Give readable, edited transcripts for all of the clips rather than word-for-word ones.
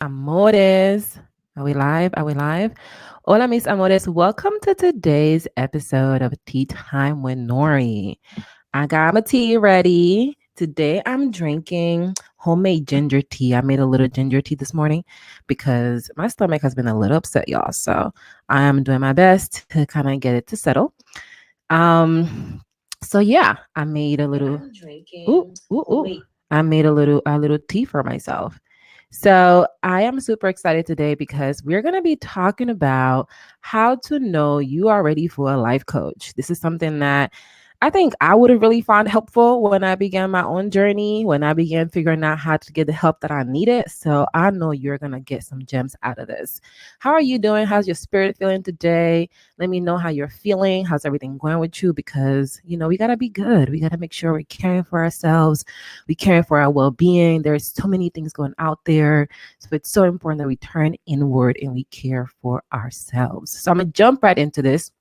amores. Are we live? Are we live? Hola, mis amores. Welcome to today's episode of Tea Time with Nori. I got my tea ready. Today I'm drinking homemade ginger tea. I made a little ginger tea this morning because my stomach has been a little upset, y'all. So I am doing my best to kind of get it to settle. Um, so yeah, I made a little. I'm drinking. Ooh. I made a little tea for myself. So I am super excited today because we're going to be talking about how to know you are ready for a life coach. This is something that I think I would have really found helpful when I began my own journey, when I began figuring out how to get the help that I needed. So I know you're going to get some gems out of this. How are you doing? How's your spirit feeling today? Let me know how you're feeling. How's everything going with you? Because, we got to be good. We got to make sure we're caring for ourselves. We caring for our well-being. There's so many things going out there. So it's so important that we turn inward and we care for ourselves. So I'm going to jump right into this.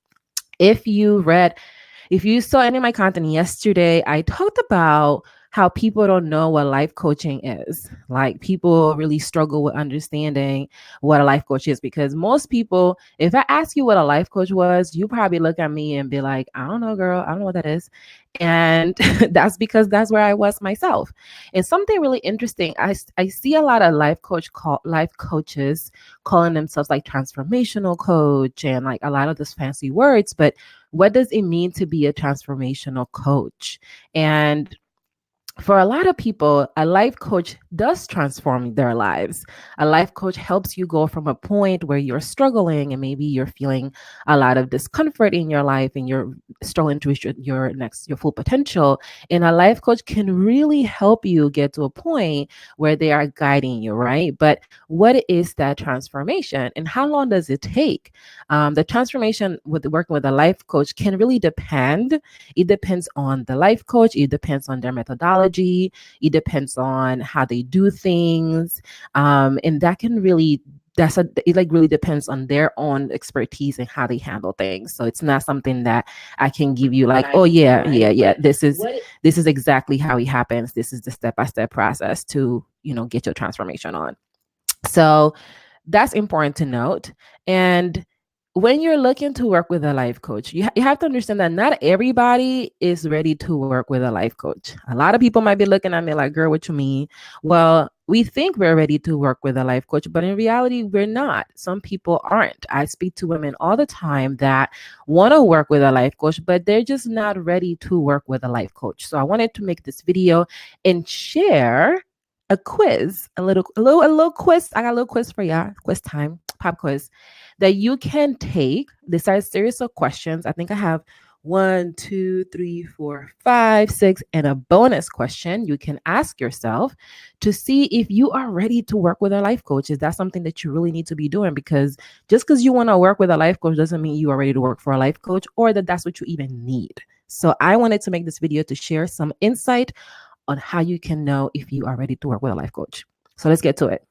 If you saw any of my content yesterday, I talked about how people don't know what life coaching is. Like people really struggle with understanding what a life coach is because most people, if I ask you what a life coach was, you probably look at me and be like, I don't know, girl, I don't know what that is. And that's because that's where I was myself. And something really interesting, I see a lot of life coaches calling themselves like transformational coach and like a lot of these fancy words, but what does it mean to be a transformational coach? And for a lot of people, a life coach does transform their lives. A life coach helps you go from a point where you're struggling and maybe you're feeling a lot of discomfort in your life and you're struggling to reach your full potential. And a life coach can really help you get to a point where they are guiding you, right? But what is that transformation and how long does it take? The transformation with working with a life coach can really depend. It depends on the life coach. It depends on their methodology. It depends on how they do things. And that can really it like really depends on their own expertise and how they handle things. So it's not something that I can give you like, oh yeah, this is exactly how it happens. This is the step-by-step process to, get your transformation on. So that's important to note. And when you're looking to work with a life coach, you have to understand that not everybody is ready to work with a life coach. A lot of people might be looking at me like, girl, what you mean? Well, we think we're ready to work with a life coach, but in reality, we're not. Some people aren't. I speak to women all the time that want to work with a life coach, but they're just not ready to work with a life coach. So I wanted to make this video and share a quiz, a little quiz. I got a little quiz for y'all. Quiz time, pop quiz that you can take. These are a series of questions. I think I have 1, 2, 3, 4, 5, 6, and a bonus question you can ask yourself to see if you are ready to work with a life coach. Is that something that you really need to be doing? Because just because you want to work with a life coach doesn't mean you are ready to work for a life coach or that that's what you even need. So I wanted to make this video to share some insight on how you can know if you are ready to work with a life coach. So let's get to it.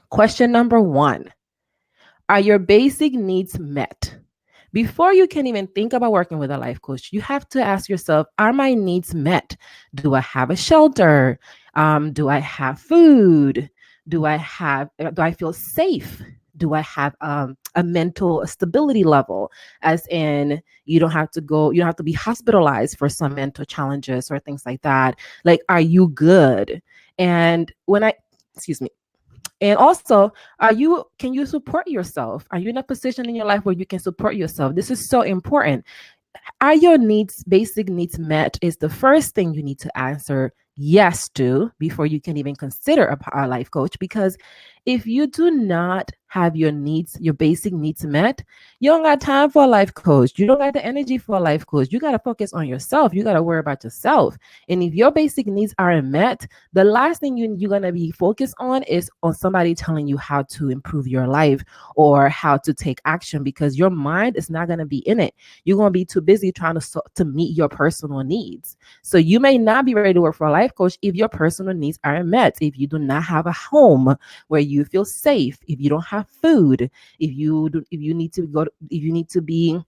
Question number 1. Are your basic needs met? Before you can even think about working with a life coach, you have to ask yourself, are my needs met? Do I have a shelter? Do I have food? Do I feel safe? Do I have a mental stability level? As in, you don't have to be hospitalized for some mental challenges or things like that. Like, are you good? And excuse me, and also, can you support yourself? Are you in a position in your life where you can support yourself? This is so important. Are your basic needs met? Is the first thing you need to answer yes to before you can even consider a life coach. Because if you do not have your basic needs met, you don't got time for a life coach. You don't got the energy for a life coach. You got to focus on yourself. You got to worry about yourself. And if your basic needs aren't met, the last thing you're going to be focused on is on somebody telling you how to improve your life or how to take action, because your mind is not going to be in it. You're going to be too busy trying to meet your personal needs. So you may not be ready to work for a life coach if your personal needs aren't met. If you do not have a home where you feel safe, if you don't have food, if you need to be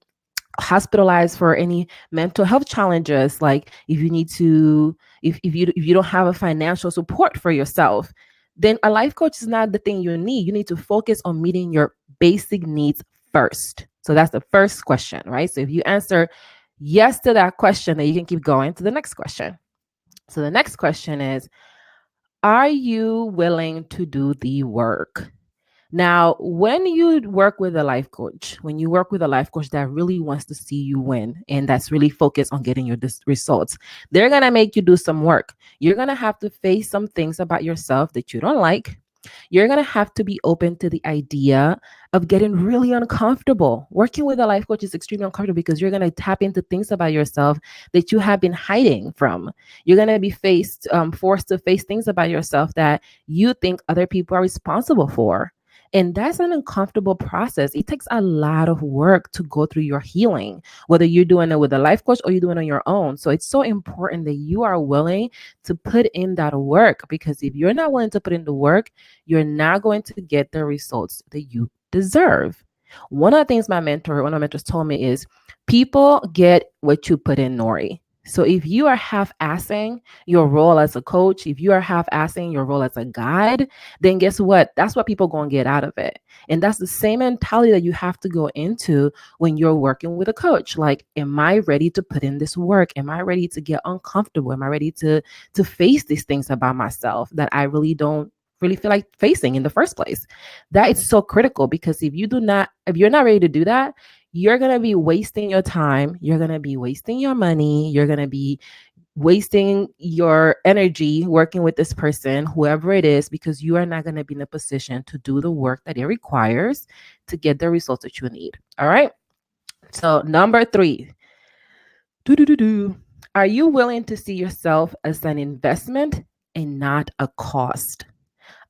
hospitalized for any mental health challenges, like if you don't have a financial support for yourself, then a life coach is not the thing you need. You need to focus on meeting your basic needs first. So that's the first question, right? So if you answer yes to that question, then you can keep going to the next question. So the next question is, are you willing to do the work? Now, when you work with a life coach, when you work with a life coach that really wants to see you win and that's really focused on getting your results, they're going to make you do some work. You're going to have to face some things about yourself that you don't like. You're going to have to be open to the idea of getting really uncomfortable. Working with a life coach is extremely uncomfortable because you're going to tap into things about yourself that you have been hiding from. You're going to be forced to face things about yourself that you think other people are responsible for. And that's an uncomfortable process. It takes a lot of work to go through your healing, whether you're doing it with a life coach or you're doing it on your own. So it's so important that you are willing to put in that work, because if you're not willing to put in the work, you're not going to get the results that you deserve. One of the things one of my mentors told me is people get what you put in, Nori. So if you are half-assing your role as a coach, if you are half-assing your role as a guide, then guess what? That's what people going to get out of it. And that's the same mentality that you have to go into when you're working with a coach. Like, am I ready to put in this work? Am I ready to get uncomfortable? Am I ready to face these things about myself that I really don't really feel like facing in the first place? That is so critical, because if you're not ready to do that, you're going to be wasting your time. You're going to be wasting your money. You're going to be wasting your energy working with this person, whoever it is, because you are not going to be in a position to do the work that it requires to get the results that you need. All right. So number 3, are you willing to see yourself as an investment and not a cost?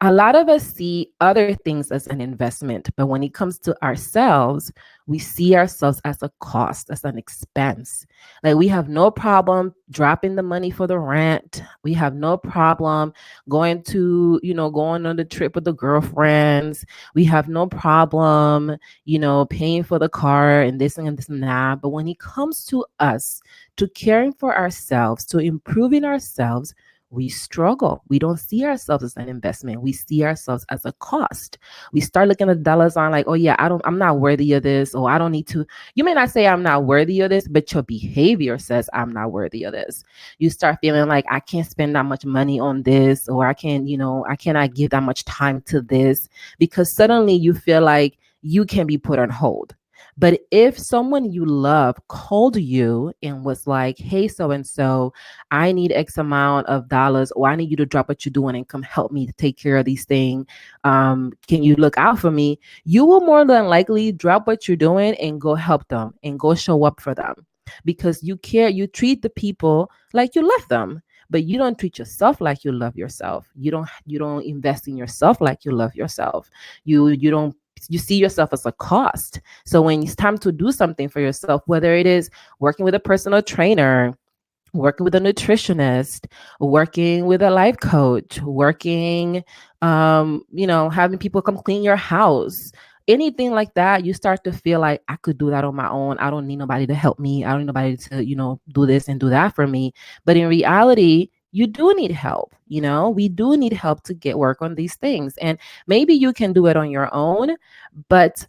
A lot of us see other things as an investment, but when it comes to ourselves, we see ourselves as a cost, as an expense. Like, we have no problem dropping the money for the rent. We have no problem going on the trip with the girlfriends. We have no problem, paying for the car and this and this and that. But when it comes to us, to caring for ourselves, to improving ourselves, we struggle. We don't see ourselves as an investment. We see ourselves as a cost. We start looking at dollars on like, oh yeah, I'm not worthy of this, or I don't need to. You may not say I'm not worthy of this, but your behavior says I'm not worthy of this. You start feeling like I can't spend that much money on this, or I cannot give that much time to this, because suddenly you feel like you can be put on hold. But if someone you love called you and was like, hey, so and so, I need X amount of dollars, or I need you to drop what you're doing and come help me to take care of these things. Can you look out for me? You will more than likely drop what you're doing and go help them and go show up for them, because you care. You treat the people like you love them, but you don't treat yourself like you love yourself. You don't invest in yourself like you love yourself. You see yourself as a cost. So when it's time to do something for yourself, whether it is working with a personal trainer, working with a nutritionist, working with a life coach, having people come clean your house, anything like that, you start to feel like, I could do that on my own. I don't need nobody to help me. I don't need nobody to, do this and do that for me. But in reality, you do need help. We do need help to get work on these things. And maybe you can do it on your own, but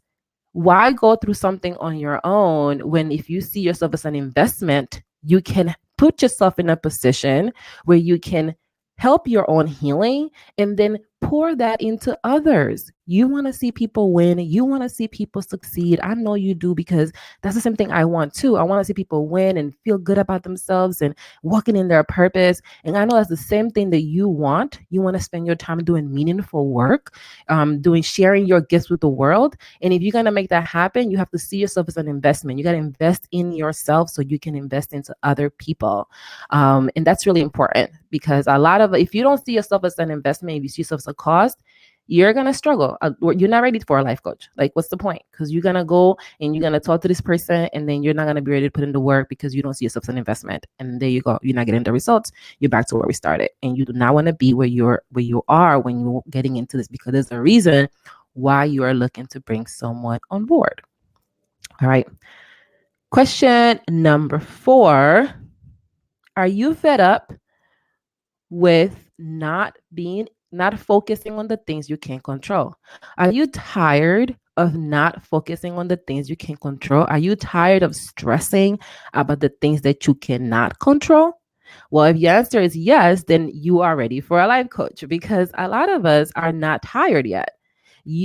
why go through something on your own when, if you see yourself as an investment, you can put yourself in a position where you can help your own healing and then pour that into others. You want to see people win. You want to see people succeed. I know you do, because that's the same thing I want too. I want to see people win and feel good about themselves and walking in their purpose. And I know that's the same thing that you want. You want to spend your time doing meaningful work, sharing your gifts with the world. And if you're going to make that happen, you have to see yourself as an investment. You got to invest in yourself so you can invest into other people. And that's really important, because if you don't see yourself as an investment, if you see yourself as a cost, you're going to struggle. You're not ready for a life coach. Like, what's the point? Because you're going to go and you're going to talk to this person, and then you're not going to be ready to put in the work because you don't see yourself as an investment. And there you go. You're not getting the results. You're back to where we started. And you do not want to be where you are when you're getting into this, because there's a reason why you are looking to bring someone on board. All right. Question number 4. Are you fed up with not being not focusing on the things you can't control? Are you tired of not focusing on the things you can control? Are you tired of stressing about the things that you cannot control? Well, if your answer is yes, then you are ready for a life coach, because a lot of us are not tired yet.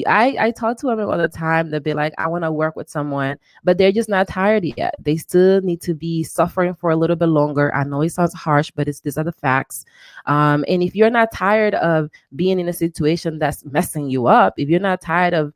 I talk to women all the time. They'll be like, I want to work with someone, but they're just not tired yet. They still need to be suffering for a little bit longer. I know it sounds harsh, but these are the facts. And if you're not tired of being in a situation that's messing you up, if you're not tired of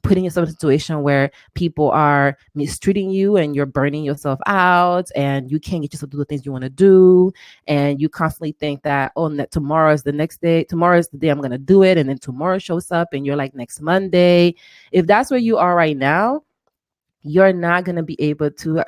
putting yourself in a situation where people are mistreating you and you're burning yourself out and you can't get yourself to do the things you want to do, and you constantly think that, oh, tomorrow is the next day, tomorrow is the day I'm going to do it, and then tomorrow shows up and you're like, next Monday. If that's where you are right now, you're not going to be able to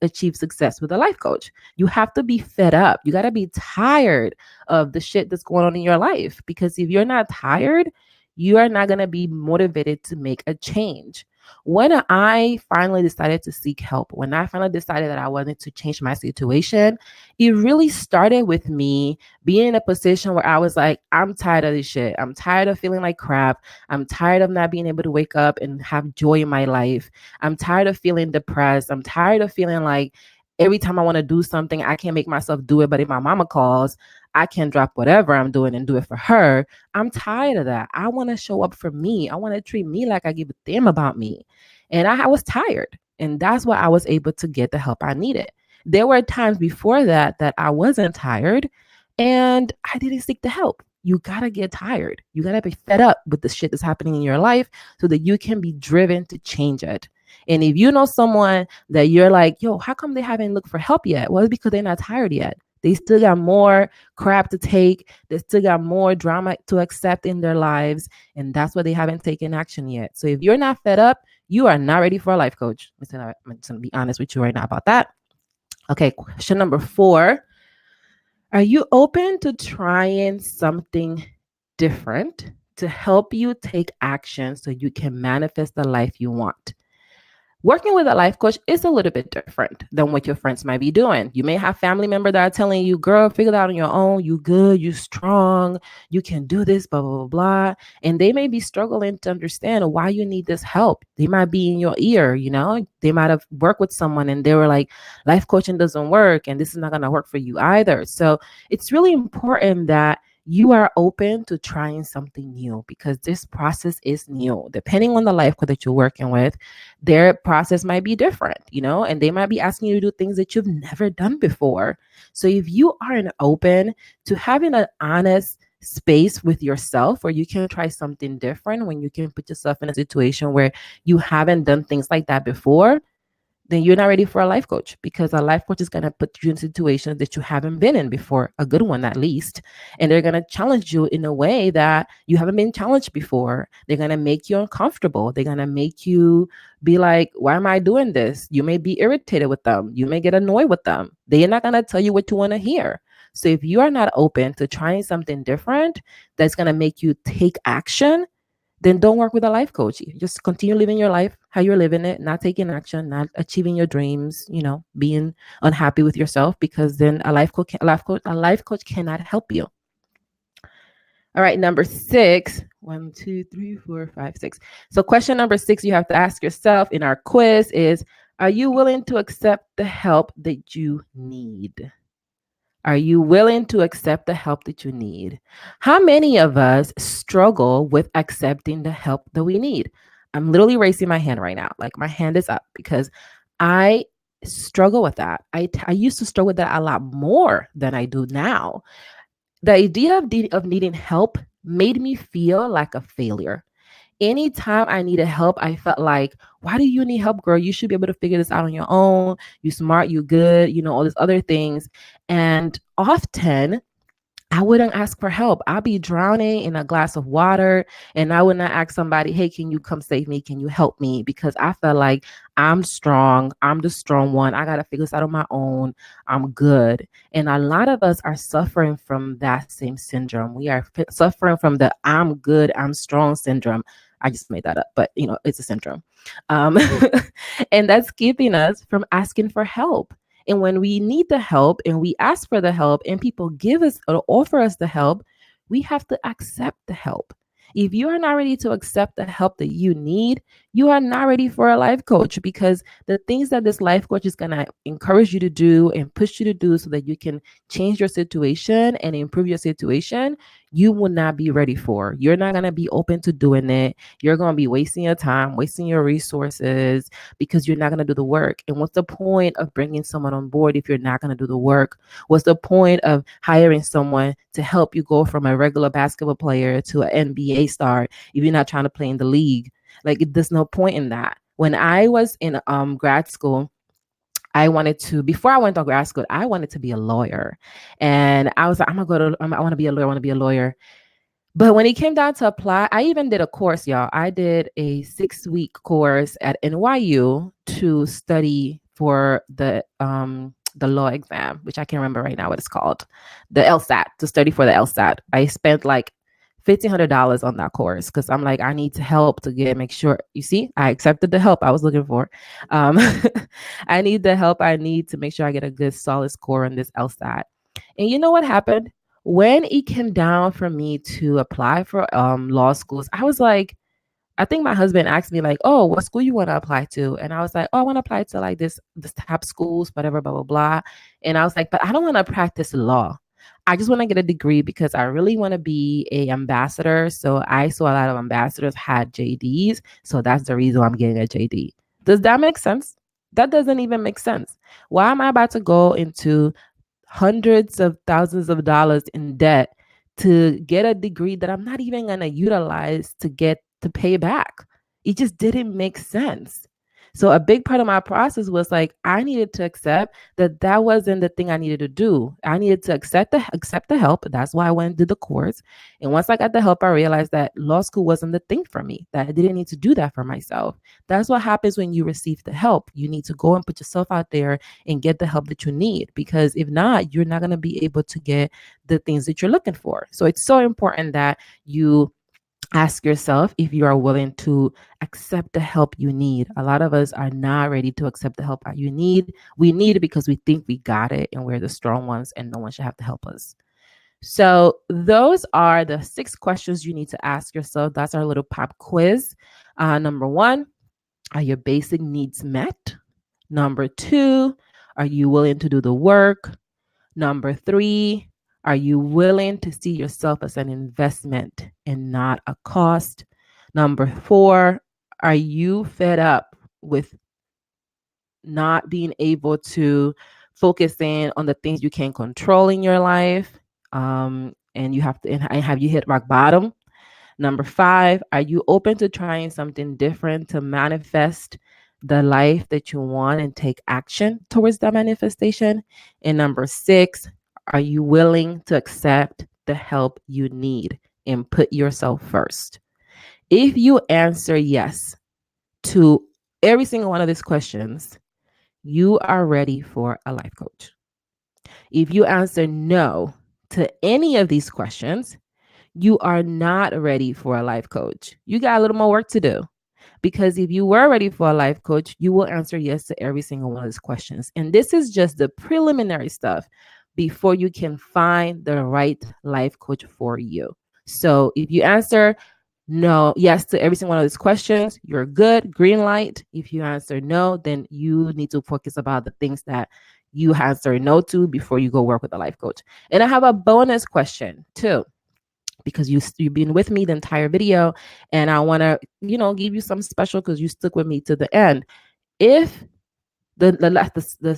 achieve success with a life coach. You have to be fed up. You got to be tired of the shit that's going on in your life, because if you're not tired, you are not going to be motivated to make a change. When I finally decided to seek help, when I finally decided that I wanted to change my situation, it really started with me being in a position where I was like, I'm tired of this shit. I'm tired of feeling like crap. I'm tired of not being able to wake up and have joy in my life. I'm tired of feeling depressed. I'm tired of feeling like every time I want to do something, I can't make myself do it. But if my mama calls, I can drop whatever I'm doing and do it for her. I'm tired of that. I want to show up for me. I want to treat me like I give a damn about me. And I was tired. And that's why I was able to get the help I needed. There were times before that I wasn't tired and I didn't seek the help. You got to get tired. You got to be fed up with the shit that's happening in your life so that you can be driven to change it. And if you know someone that you're like, yo, how come they haven't looked for help yet? Well, it's because they're not tired yet. They still got more crap to take. They still got more drama to accept in their lives. And that's why they haven't taken action yet. So if you're not fed up, you are not ready for a life coach. I'm going to be honest with you right now about that. Okay, question number 4. Are you open to trying something different to help you take action so you can manifest the life you want? Working with a life coach is a little bit different than what your friends might be doing. You may have family members that are telling you, girl, figure it out on your own. You good, you strong, you can do this, blah, blah, blah, blah. And they may be struggling to understand why you need this help. They might be in your ear, you know, they might have worked with someone and they were like, life coaching doesn't work and this is not going to work for you either. So it's really important that you are open to trying something new, because this process is new. Depending on the life coach that you're working with, their process might be different, you know, and they might be asking you to do things that you've never done before. So if you aren't open to having an honest space with yourself where you can try something different, when you can put yourself in a situation where you haven't done things like that before, then you're not ready for a life coach, because a life coach is going to put you in situations that you haven't been in before, a good one at least. And they're going to challenge you in a way that you haven't been challenged before. They're going to make you uncomfortable. They're going to make you be like, why am I doing this? You may be irritated with them. You may get annoyed with them. They're not going to tell you what you want to hear. So if you are not open to trying something different that's going to make you take action, then don't work with a life coach. Just continue living your life how you're living it, not taking action, not achieving your dreams, you know, being unhappy with yourself, because then a life coach cannot help you. All right, number 6. 1, 2, 3, 4, 5, 6. So question number 6 you have to ask yourself in our quiz is, are you willing to accept the help that you need? Are you willing to accept the help that you need? How many of us struggle with accepting the help that we need? I'm literally raising my hand right now. Like, my hand is up because I struggle with that. I used to struggle with that a lot more than I do now. The idea of needing help made me feel like a failure. Anytime I needed help, I felt like, why do you need help, girl? You should be able to figure this out on your own. You smart, you good, you know, all these other things. And often I wouldn't ask for help. I'd be drowning in a glass of water and I would not ask somebody, hey, can you come save me? Can you help me? Because I felt like I'm strong. I'm the strong one. I got to figure this out on my own. I'm good. And a lot of us are suffering from that same syndrome. We are suffering from the I'm good, I'm strong syndrome. I just made that up, but you know, it's a syndrome. And that's keeping us from asking for help. And when we need the help and we ask for the help and people give us or offer us the help, we have to accept the help. If you are not ready to accept the help that you need, you are not ready for a life coach, because the things that this life coach is going to encourage you to do and push you to do so that you can change your situation and improve your situation, you will not be ready for. You're not going to be open to doing it. You're going to be wasting your time, wasting your resources, because you're not going to do the work. And what's the point of bringing someone on board if you're not going to do the work? What's the point of hiring someone to help you go from a regular basketball player to an NBA star if you're not trying to play in the league? Like, there's no point in that. When I was in grad school, I wanted to, before I went to grad school, I wanted to be a lawyer. And I was like, I want to be a lawyer, I want to be a lawyer. But when it came down to apply, I even did a course, y'all. I did a 6-week course at NYU to study for the law exam, which I can't remember right now what it's called, the LSAT, to study for the LSAT. I spent like $1,500 on that course because I'm like, I need to help to make sure. You see, I accepted the help I was looking for. Um, I need the help I need to make sure I get a good solid score on this LSAT. And you know what happened? When it came down for me to apply for law schools, I was like, I think my husband asked me like, "Oh, what school you want to apply to?" And I was like, "Oh, I want to apply to like this top schools, whatever, blah blah blah." And I was like, "But I don't want to practice law. I just want to get a degree because I really want to be a ambassador." So I saw a lot of ambassadors had JDs, so that's the reason I'm getting a JD. Does that make sense? That doesn't even make sense. Why am I about to go into hundreds of thousands of dollars in debt to get a degree that I'm not even going to utilize to get to pay back? It just didn't make sense. So a big part of my process was like, I needed to accept that that wasn't the thing I needed to do. I needed to accept the help. That's why I went and did the course. And once I got the help, I realized that law school wasn't the thing for me, that I didn't need to do that for myself. That's what happens when you receive the help. You need to go and put yourself out there and get the help that you need, because if not, you're not going to be able to get the things that you're looking for. So it's so important that you ask yourself if you are willing to accept the help you need. A lot of us are not ready to accept the help that you need. We need it because we think we got it and we're the strong ones and no one should have to help us. So those are the 6 questions you need to ask yourself. That's our little pop quiz. Number 1, are your basic needs met? Number 2, are you willing to do the work? Number 3, are you willing to see yourself as an investment and not a cost? Number 4, are you fed up with not being able to focus in on the things you can control in your life? And you have to, and have you hit rock bottom? Number 5, are you open to trying something different to manifest the life that you want and take action towards that manifestation? And number 6, are you willing to accept the help you need and put yourself first? If you answer yes to every single one of these questions, you are ready for a life coach. If you answer no to any of these questions, you are not ready for a life coach. You got a little more work to do, because if you were ready for a life coach, you will answer yes to every single one of these questions. And this is just the preliminary stuff before you can find the right life coach for you. So if you answer yes to every single one of these questions, you're good, green light. If you answer no, then you need to focus about the things that you answer no to before you go work with a life coach. And I have a bonus question too, because you've been with me the entire video, and I want to, give you some special because you stuck with me to the end. If the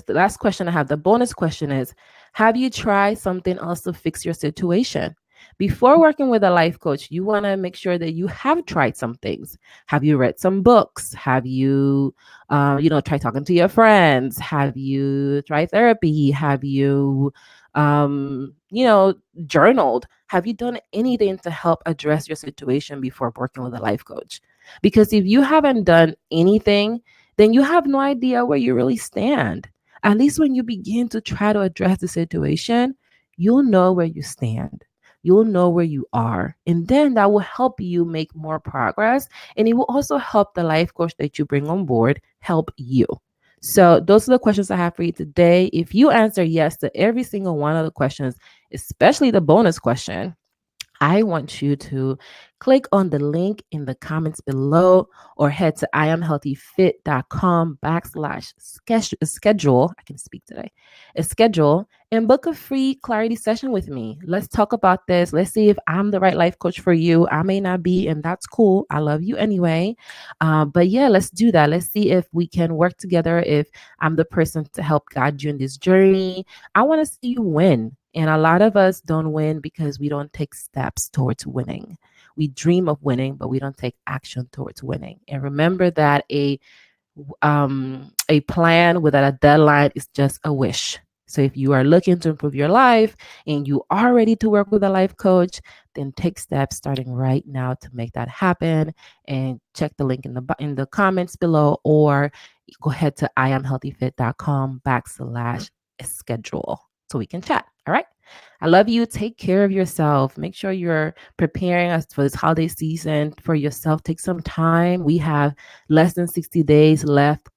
last question I have, the bonus question is, have you tried something else to fix your situation? Before working with a life coach, you want to make sure that you have tried some things. Have you read some books? Have you, tried talking to your friends? Have you tried therapy? Have you, journaled? Have you done anything to help address your situation before working with a life coach? Because if you haven't done anything, then you have no idea where you really stand. At least when you begin to try to address the situation, you'll know where you stand. You'll know where you are. And then that will help you make more progress. And it will also help the life coach that you bring on board help you. So those are the questions I have for you today. If you answer yes to every single one of the questions, especially the bonus question, I want you to click on the link in the comments below or head to iamhealthyfit.com/schedule. I can speak today. A schedule and book a free clarity session with me. Let's talk about this. Let's see if I'm the right life coach for you. I may not be, and that's cool. I love you anyway. But yeah, let's do that. Let's see if we can work together, if I'm the person to help guide you in this journey. I want to see you win. And a lot of us don't win because we don't take steps towards winning. We dream of winning, but we don't take action towards winning. And remember that a plan without a deadline is just a wish. So if you are looking to improve your life and you are ready to work with a life coach, then take steps starting right now to make that happen. And check the link in the comments below, or go ahead to iamhealthyfit.com/schedule so we can chat. All right. I love you. Take care of yourself. Make sure you're preparing us for this holiday season for yourself. Take some time. We have less than 60 days left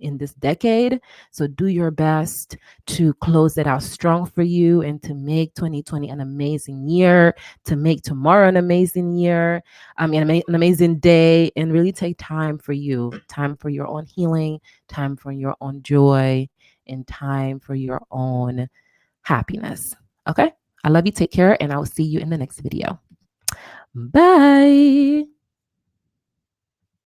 in this decade. So do your best to close it out strong for you and to make 2020 an amazing year, to make tomorrow an amazing year, an amazing day, and really take time for you, time for your own healing, time for your own joy, and time for your own happiness. Okay? I love you. Take care, and I will see you in the next video. Bye.